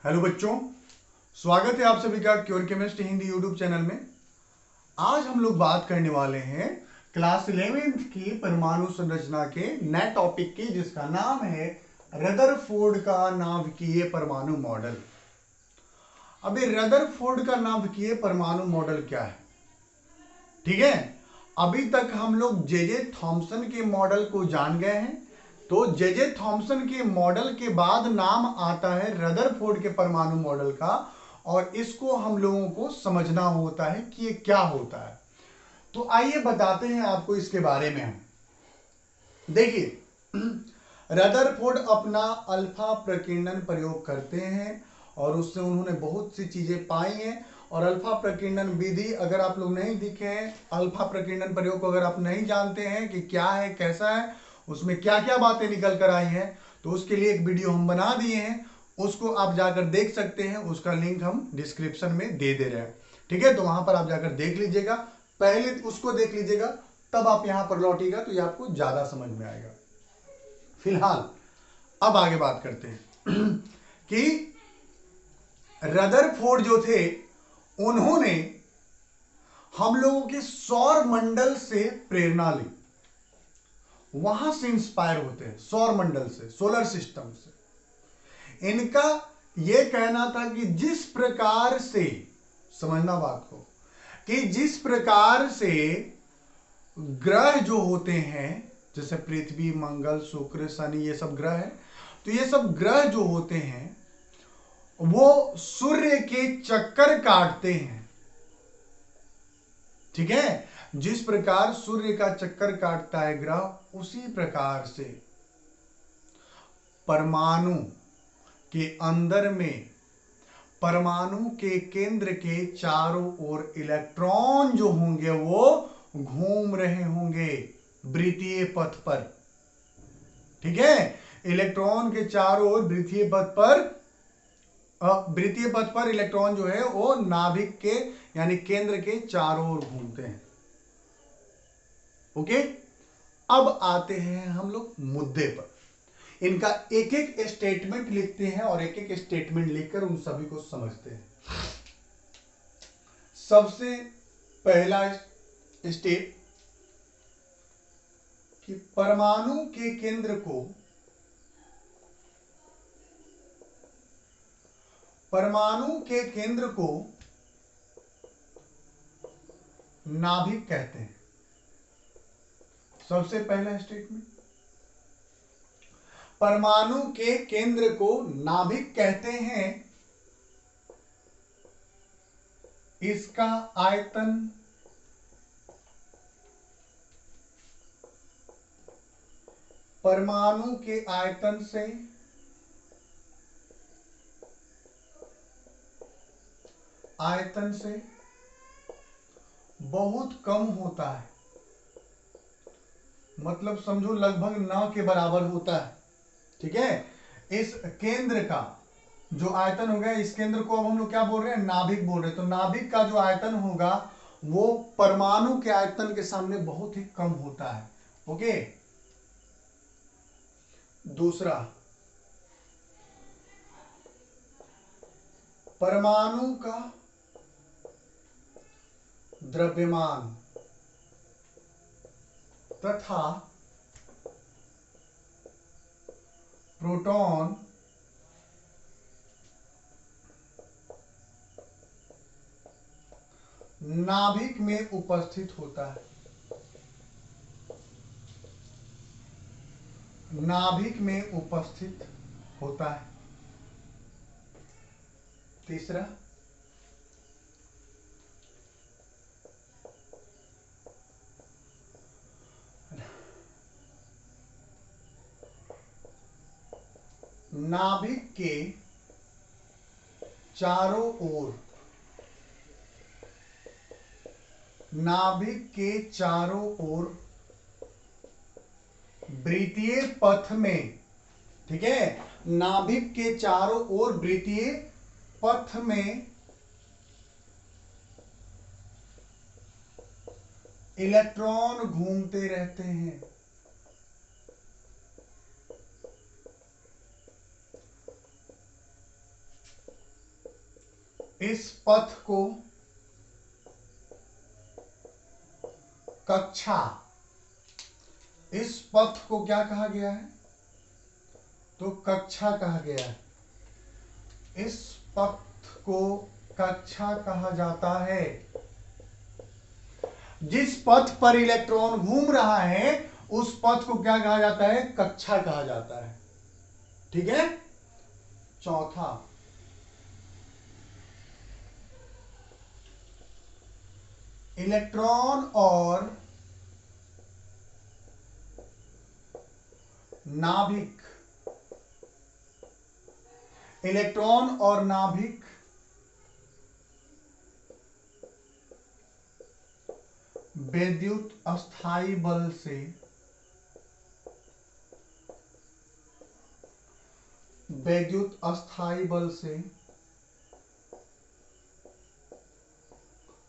Hello बच्चों, स्वागत है आप सभी का cure chemist Hindi YouTube channel में। आज हम लोग बात करने वाले हैं क्लास 11th की परमाणु संरचना के नए टॉपिक की, जिसका नाम है रदरफोर्ड का नाभिकीय परमाणु मॉडल। अभी रदरफोर्ड का नाभिकीय परमाणु मॉडल क्या है? ठीक है, अभी तक हम लोग जे थॉम्सन के मॉडल को जान गए हैं। तो जे थॉम्सन के मॉडल के बाद नाम आता है रदरफोर्ड के परमाणु मॉडल का, और इसको हम लोगों को समझना होता है कि ये क्या होता है। तो आइए बताते हैं आपको इसके बारे में। हम देखिए, रदरफोर्ड अपना अल्फा प्रकीर्णन प्रयोग करते हैं और उससे उन्होंने बहुत सी चीजें पाई हैं। और अल्फा प्रकीर्णन विधि अगर आप लोग नहीं दिखे हैं, अल्फा प्रकीर्णन प्रयोग को अगर आप नहीं जानते हैं कि क्या है कैसा है, उसमें क्या क्या बातें निकल कर आई हैं, तो उसके लिए एक वीडियो हम बना दिए हैं, उसको आप जाकर देख सकते हैं। उसका लिंक हम डिस्क्रिप्शन में दे रहे हैं। ठीक है, तो वहां पर आप जाकर देख लीजिएगा, पहले उसको देख लीजिएगा, तब आप यहां पर लौटिएगा तो ये आपको ज्यादा समझ में आएगा। फिलहाल अब आगे बात करते हैं कि रदरफोर्ड जो थे, उन्होंने हम लोगों के सौर मंडल से प्रेरणा ली, वहां से इंस्पायर होते हैं, सौर मंडल से, सोलर सिस्टम से। इनका यह कहना था कि जिस प्रकार से, समझना बात को, कि जिस प्रकार से ग्रह जो होते हैं, जैसे पृथ्वी, मंगल, शुक्र, शनि, ये सब ग्रह है, तो ये सब ग्रह जो होते हैं वो सूर्य के चक्कर काटते हैं। ठीक है, जिस प्रकार सूर्य का चक्कर काटता है ग्रह, उसी प्रकार से परमाणु के अंदर में, परमाणु के केंद्र के चारों ओर इलेक्ट्रॉन जो होंगे वो घूम रहे होंगे वृत्तीय पथ पर। ठीक है, इलेक्ट्रॉन के चारों ओर वृत्तीय पथ पर, वृत्तीय पथ पर इलेक्ट्रॉन जो है वो नाभिक के यानी केंद्र के चारों ओर घूमते हैं। ओके, अब आते हैं हम लोग मुद्दे पर। इनका एक एक स्टेटमेंट लिखते हैं और एक एक स्टेटमेंट लिखकर उन सभी को समझते हैं। सबसे पहला स्टेप कि परमाणु के केंद्र को, परमाणु के केंद्र को नाभिक कहते हैं। सबसे पहला स्टेटमेंट, परमाणु के केंद्र को नाभिक कहते हैं। इसका आयतन परमाणु के आयतन से बहुत कम होता है, मतलब समझो लगभग 9 के बराबर होता है। ठीक है, इस केंद्र का जो आयतन हो गया, इस केंद्र को अब हम लोग क्या बोल रहे हैं, नाभिक बोल रहे हैं। तो नाभिक का जो आयतन होगा वो परमाणु के आयतन के सामने बहुत ही कम होता है। ओके, दूसरा, परमाणु का द्रव्यमान तथा प्रोटॉन नाभिक में उपस्थित होता है, नाभिक में उपस्थित होता है। तीसरा, नाभिक के चारों ओर, नाभिक के चारों ओर वृत्तीय पथ में, ठीक है, नाभिक के चारों ओर वृत्तीय पथ में इलेक्ट्रॉन घूमते रहते हैं। इस पथ को कक्षा, इस पथ को क्या कहा गया है? तो कक्षा कहा गया है। इस पथ को कक्षा कहा जाता है। जिस पथ पर इलेक्ट्रॉन घूम रहा है उस पथ को क्या कहा जाता है? कक्षा कहा जाता है। ठीक है। चौथा, इलेक्ट्रॉन और नाभिक, इलेक्ट्रॉन और नाभिक विद्युत अस्थायी बल से विद्युत अस्थायी बल से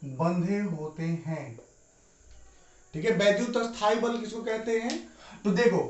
बंधे होते हैं। ठीक है। विद्युत अस्थायी बल किसको कहते हैं? तो देखो,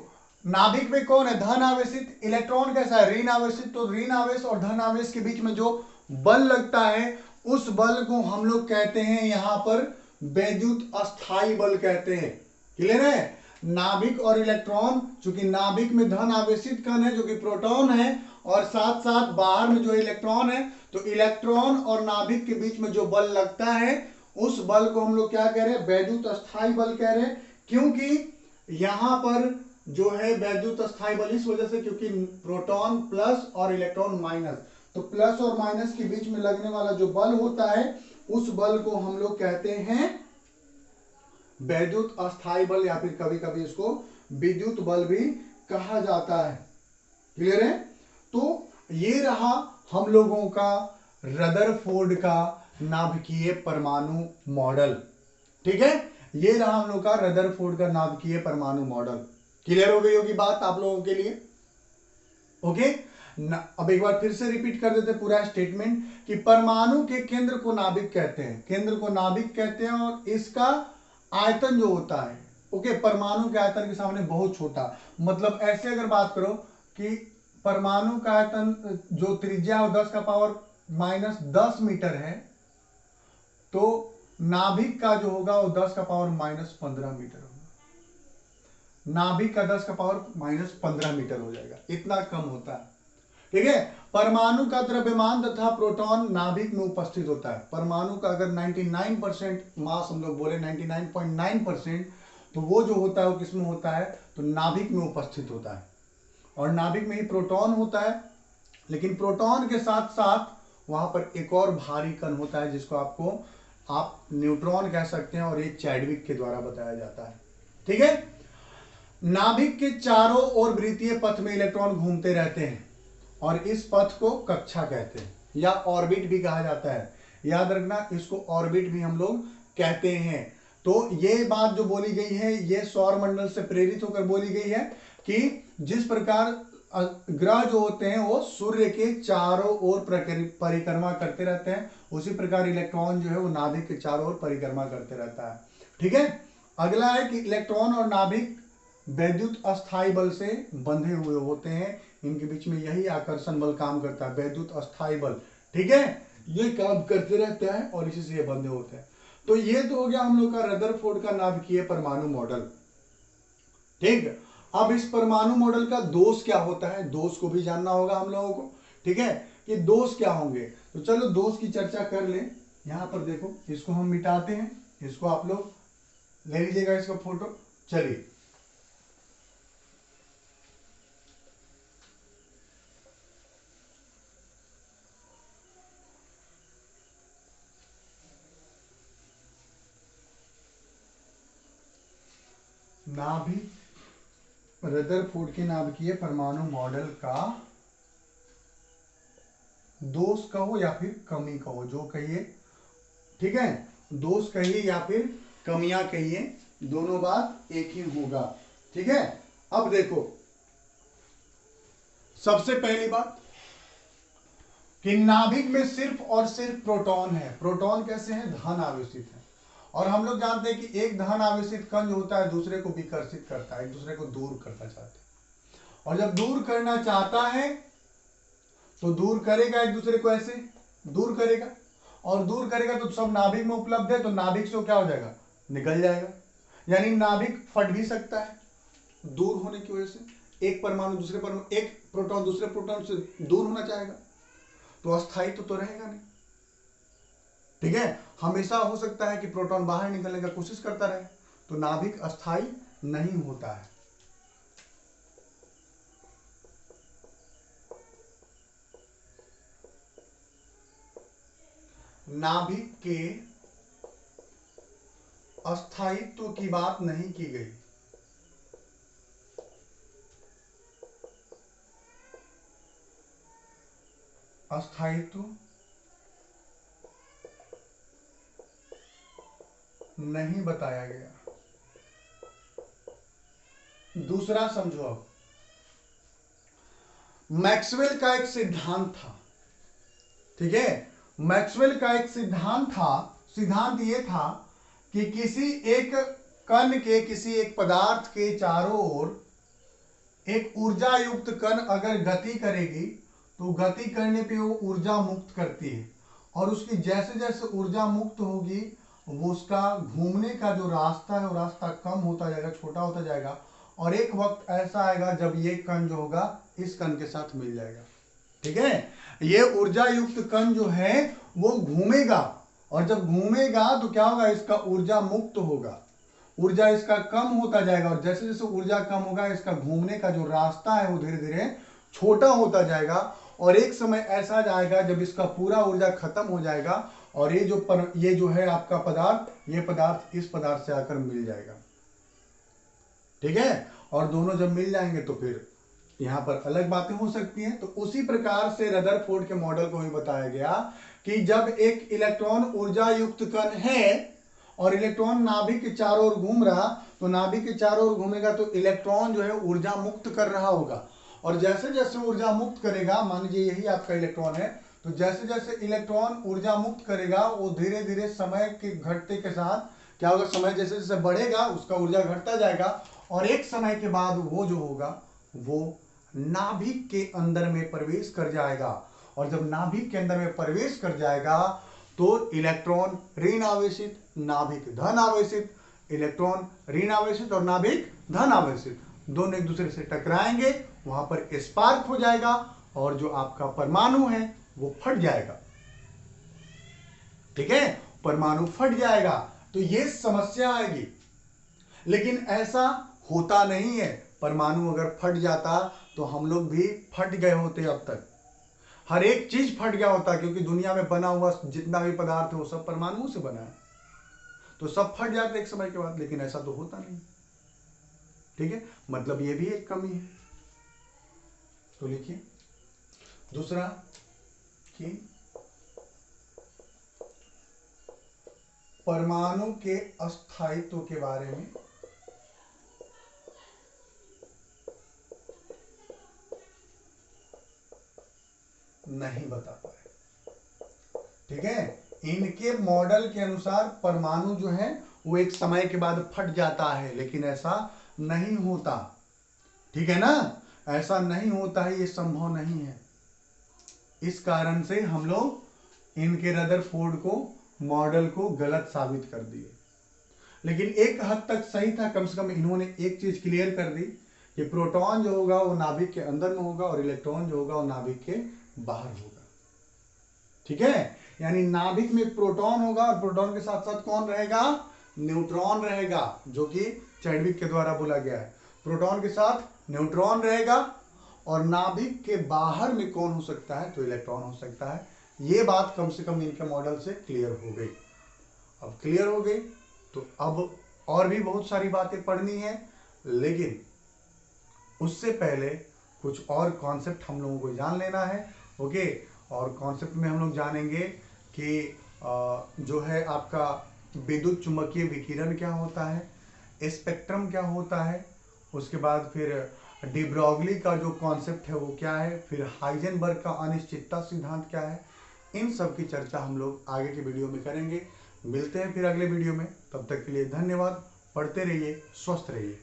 नाभिक में कौन है? धन आवेशित। इलेक्ट्रॉन कैसा है? ऋण आवेशित। तो ऋण आवेश और धन आवेश के बीच में जो बल लगता है उस बल को हम लोग कहते हैं यहां पर विद्युत अस्थायी बल कहते हैं। क्लियर है? नाभिक और इलेक्ट्रॉन, चूंकि नाभिक में धन आवेशित कण है जो कि प्रोटॉन है, और साथ साथ बाहर में जो इलेक्ट्रॉन है, तो इलेक्ट्रॉन और नाभिक के बीच में जो बल लगता है उस बल को हम लोग क्या कह रहे हैं? वैद्युत अस्थायी बल कह रहे हैं। क्योंकि यहां पर जो है वैद्युत अस्थायी बल इस वजह से क्योंकि प्रोटॉन प्लस और इलेक्ट्रॉन माइनस, तो प्लस और माइनस के बीच में लगने वाला जो बल होता है उस बल को हम लोग कहते हैं वैद्युत अस्थायी बल, या फिर कभी कभी इसको विद्युत बल भी कहा जाता है। क्लियर है? तो ये रहा हम लोगों का रदरफोर्ड का नाभिकीय परमाणु मॉडल। ठीक है। ये रहा हम लोग का रदरफोर्ड का नाभिकीय परमाणु मॉडल। क्लियर हो गई होगी बात आप लोगों के लिए? ओके। अब एक बार फिर से रिपीट कर देते पूरा स्टेटमेंट कि परमाणु के केंद्र को नाभिक कहते हैं, केंद्र को नाभिक कहते हैं, और इसका आयतन जो होता है, ओके, परमाणु के आयतन के सामने बहुत छोटा। मतलब ऐसे अगर बात करो कि परमाणु का आयतन जो त्रिज्या है 10 का पावर माइनस 10 मीटर है, तो नाभिक का जो होगा वो 10 का पावर माइनस 15 मीटर होगा। नाभिक का 10 का पावर माइनस 15 मीटर हो जाएगा, इतना कम होता है। ठीक है। परमाणु का द्रव्यमान तथा प्रोटॉन नाभिक में उपस्थित होता है। परमाणु का अगर 99% मास हम लोग बोले 99.9%, तो वो जो होता है वो किसमें होता है? तो नाभिक में उपस्थित होता है। और नाभिक में ही प्रोटॉन होता है, लेकिन प्रोटॉन के साथ साथ वहां पर एक और भारी कण होता है जिसको आप न्यूट्रॉन कह सकते हैं, और ये चैडविक के द्वारा बताया जाता है। ठीक है। नाभिक के चारों ओर वृत्तीय पथ में इलेक्ट्रॉन घूमते रहते हैं और इस पथ को कक्षा कहते हैं, या ऑर्बिट भी कहा जाता है। याद रखना, इसको ऑर्बिट भी हम लोग कहते हैं। तो ये बात जो बोली गई है ये सौर मंडल से प्रेरित होकर बोली गई है कि जिस प्रकार ग्रह जो होते हैं वो सूर्य के चारों ओर परिक्रमा करते रहते हैं, उसी प्रकार इलेक्ट्रॉन जो है वो नाभिक के चारों ओर परिक्रमा करते रहता है। ठीक है। अगला है कि इलेक्ट्रॉन और नाभिक वैद्युत अस्थायी बल से बंधे हुए होते हैं। इनके बीच में यही आकर्षण बल काम करता है, वैद्युत अस्थायी बल। ठीक है। ये काम करते रहता है और इसी से ये बंधे होते हैं। तो ये तो हो गया हम लोग का रदरफोर्ड का नाभिकीय परमाणु मॉडल। ठीक। अब इस परमाणु मॉडल का दोष क्या होता है, दोष को भी जानना होगा हम लोगों को। ठीक है, कि दोष क्या होंगे। तो चलो दोष की चर्चा कर लें। यहां पर देखो, इसको हम मिटाते हैं, इसको आप लोग ले लीजिएगा इसका फोटो। चलिए, नाभिक रदरफोर्ड के नाभिकीय परमाणु मॉडल का दोष कहो या फिर कमी कहो, जो कहिए। ठीक है, दोष कहिए या फिर कमियां कहिए, दोनों बात एक ही होगा। ठीक है। अब देखो, सबसे पहली बात कि नाभिक में सिर्फ और सिर्फ प्रोटॉन है। प्रोटॉन कैसे हैं? धन आवेशित है। और हम लोग जानते हैं कि एक धन आवेशित कण जो होता है दूसरे को विकर्षित करता है, एक दूसरे को दूर करना चाहता है। और जब दूर करना चाहता है तो दूर करेगा, एक दूसरे को ऐसे दूर करेगा। और दूर करेगा तो सब नाभिक में उपलब्ध है, तो नाभिक से क्या हो जाएगा, निकल जाएगा। यानी नाभिक फट भी सकता है दूर होने की वजह से। एक परमाणु दूसरे परमाणु, एक प्रोटॉन दूसरे प्रोटॉन से दूर होना चाहेगा तो अस्थायी तो रहेगा नहीं। ठीक है, हमेशा हो सकता है कि प्रोटॉन बाहर निकलने का कोशिश करता रहे, तो नाभिक अस्थायी नहीं होता है। नाभिक के अस्थायित्व की बात नहीं की गई। अस्थायित्व नहीं बताया गया। दूसरा समझो, अब मैक्सवेल का एक सिद्धांत था। ठीक है, मैक्सवेल का एक सिद्धांत था। सिद्धांत यह था कि किसी एक कण के, किसी एक पदार्थ के चारों ओर एक ऊर्जा युक्त कण अगर गति करेगी तो गति करने पे वो ऊर्जा मुक्त करती है, और उसकी जैसे जैसे ऊर्जा मुक्त होगी वो उसका घूमने का जो रास्ता है वो रास्ता कम होता जाएगा, छोटा होता जाएगा, और एक वक्त ऐसा आएगा जब ये कण जो होगा इस कण के साथ मिल जाएगा। ठीक है, ये ऊर्जा युक्त कण जो है वो घूमेगा, और जब घूमेगा तो क्या होगा, इसका ऊर्जा मुक्त होगा, ऊर्जा इसका कम होता जाएगा, और जैसे जैसे ऊर्जा कम होगा इसका घूमने का जो रास्ता है वो धीरे धीरे छोटा होता जाएगा, और एक समय ऐसा जाएगा जब इसका पूरा ऊर्जा खत्म हो जाएगा, और ये जो है आपका पदार्थ, ये पदार्थ इस पदार्थ से आकर मिल जाएगा। ठीक है, और दोनों जब मिल जाएंगे तो फिर यहां पर अलग बातें हो सकती हैं। तो उसी प्रकार से रदरफोर्ड के मॉडल को भी बताया गया कि जब एक इलेक्ट्रॉन ऊर्जा युक्त कण है और इलेक्ट्रॉन नाभिक के चारों ओर घूम रहा, तो नाभिक के चारों ओर घूमेगा तो इलेक्ट्रॉन जो है ऊर्जा मुक्त कर रहा होगा, और जैसे जैसे ऊर्जा मुक्त करेगा, मान लीजिए यही आपका इलेक्ट्रॉन है, तो जैसे जैसे इलेक्ट्रॉन ऊर्जा मुक्त करेगा वो धीरे धीरे समय के घटते के साथ क्या होगा, समय जैसे जैसे बढ़ेगा उसका ऊर्जा घटता जाएगा, और एक समय के बाद वो जो होगा वो नाभिक के अंदर में प्रवेश कर जाएगा, और जब नाभिक के अंदर में प्रवेश कर जाएगा तो इलेक्ट्रॉन ऋण आवेशित, नाभिक धन आवेशित, इलेक्ट्रॉन ऋण आवेशित और नाभिक धन आवेशित दोनों एक दूसरे से टकराएंगे, वहां पर स्पार्क हो जाएगा, और जो आपका परमाणु है वो फट जाएगा। ठीक है, परमाणु फट जाएगा, तो ये समस्या आएगी। लेकिन ऐसा होता नहीं है, परमाणु अगर फट जाता तो हम लोग भी फट गए होते अब तक, हर एक चीज फट गया होता, क्योंकि दुनिया में बना हुआ जितना भी पदार्थ है वो सब परमाणुओं से बना है, तो सब फट जाते एक समय के बाद, लेकिन ऐसा तो होता नहीं। ठीक है, मतलब ये भी एक कमी है। तो लिखिए दूसरा कि परमाणु के अस्थायित्व के बारे में नहीं बता पाए। ठीक है, इनके मॉडल के अनुसार परमाणु जो है वो एक समय के बाद फट जाता है, लेकिन ऐसा नहीं होता। ठीक है ना, ऐसा नहीं होता है, ये संभव नहीं है। इस कारण से हम लोग इनके रदरफोर्ड को मॉडल को गलत साबित कर दिए, लेकिन एक हद तक सही था। कम से कम इन्होंने एक चीज क्लियर कर दी कि प्रोटॉन जो होगा वो नाभिक के अंदर में होगा, और इलेक्ट्रॉन जो होगा वो नाभिक के बाहर होगा। ठीक है, यानी नाभिक में प्रोटॉन होगा, और प्रोटॉन के साथ साथ कौन रहेगा, न्यूट्रॉन रहेगा, जो कि चैडविक के द्वारा बोला गया है। प्रोटॉन के साथ न्यूट्रॉन रहेगा, और नाभिक के बाहर में कौन हो सकता है, तो इलेक्ट्रॉन हो सकता है। ये बात कम से कम इनके मॉडल से क्लियर हो गई। अब क्लियर हो गई तो अब और भी बहुत सारी बातें पढ़नी है, लेकिन उससे पहले कुछ और कॉन्सेप्ट हम लोगों को जान लेना है। ओके, और कॉन्सेप्ट में हम लोग जानेंगे कि जो है आपका विद्युत चुंबकीय विकिरण क्या होता है, स्पेक्ट्रम क्या होता है, उसके बाद फिर डी ब्रॉगली का जो कॉन्सेप्ट है वो क्या है, फिर हाइजेनबर्ग का अनिश्चितता सिद्धांत क्या है। इन सब की चर्चा हम लोग आगे के वीडियो में करेंगे। मिलते हैं फिर अगले वीडियो में, तब तक के लिए धन्यवाद। पढ़ते रहिए, स्वस्थ रहिए।